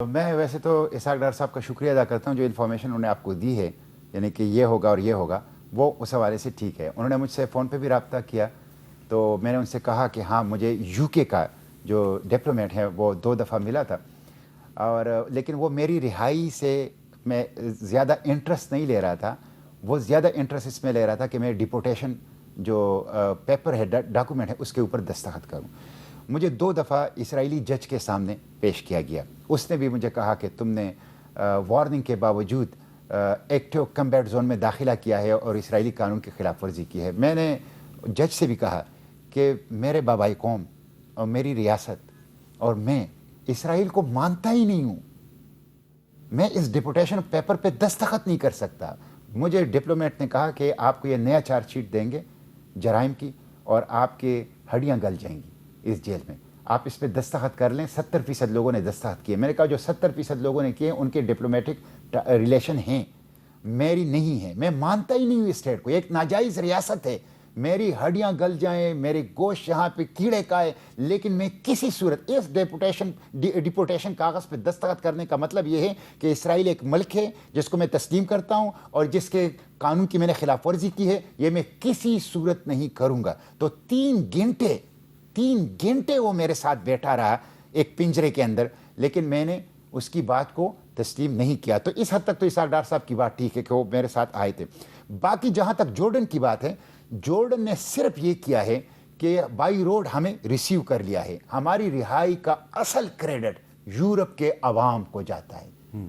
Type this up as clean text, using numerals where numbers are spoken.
मैं वैसे तो इसहाक डार साहब का शुक्रिया अदा करता हूँ जो इन्फॉर्मेशन उन्होंने आपको दी है, यानी कि ये होगा और ये होगा, वो उस हवाले से ठीक है। उन्होंने मुझसे फ़ोन पे भी रब्ता किया, तो मैंने उनसे कहा कि हाँ, मुझे यूके का जो डिप्लोमेट है वो 2 दफ़ा मिला था, और लेकिन वो मेरी रिहाई से मैं ज़्यादा इंटरेस्ट नहीं ले रहा था। वो ज़्यादा इंटरेस्ट इसमें ले रहा था कि मैं डिपोटेशन जो पेपर है, डॉक्यूमेंट है, उसके ऊपर दस्तखत करूँ। मुझे 2 दफ़ा इसराइली जज के सामने पेश किया गया। उसने भी मुझे कहा कि तुमने वार्निंग के बावजूद एक्टिव कम्बैट जोन में दाखिला किया है और इसराइली कानून की खिलाफ वर्जी की है। मैंने जज से भी कहा कि मेरे बाबाई कौम और मेरी रियासत और मैं इसराइल को मानता ही नहीं हूँ। मैं इस डिपोटेशन पेपर पे दस्तखत नहीं कर सकता। मुझे डिप्लोमेट ने कहा कि आपको ये नया चार्जशीट देंगे जराइम की और आपके हड्डियाँ गल जाएंगी इस जेल में, आप इस पे दस्तखत कर लें। 70% लोगों ने दस्तखत किए। मैंने कहा जो 70% लोगों ने किए उनके डिप्लोमेटिक रिलेशन हैं, मेरी नहीं है। मैं मानता ही नहीं हूँ इस स्टेट को, एक नाजायज़ रियासत है। मेरी हड्डियाँ गल जाएं, मेरे गोश्त यहाँ पे कीड़े खाए, लेकिन मैं किसी सूरत इस डिपोटेशन कागज़ पे दस्तखत करने का मतलब ये है कि इसराइल एक मुल्क है जिसको मैं तस्लीम करता हूँ और जिसके कानून की मैंने खिलाफ वर्जी की है, ये मैं किसी सूरत नहीं करूँगा। तो 3 घंटे वो मेरे साथ बैठा रहा एक पिंजरे के अंदर, लेकिन मैंने उसकी बात को तस्लीम नहीं किया। तो इस हद तक तो इसहाक डार साहब की बात ठीक है कि वो मेरे साथ आए थे। बाकी जहाँ तक जॉर्डन की बात है, जॉर्डन ने सिर्फ ये किया है कि बाई रोड हमें रिसीव कर लिया है। हमारी रिहाई का असल क्रेडिट यूरोप के अवाम को जाता है।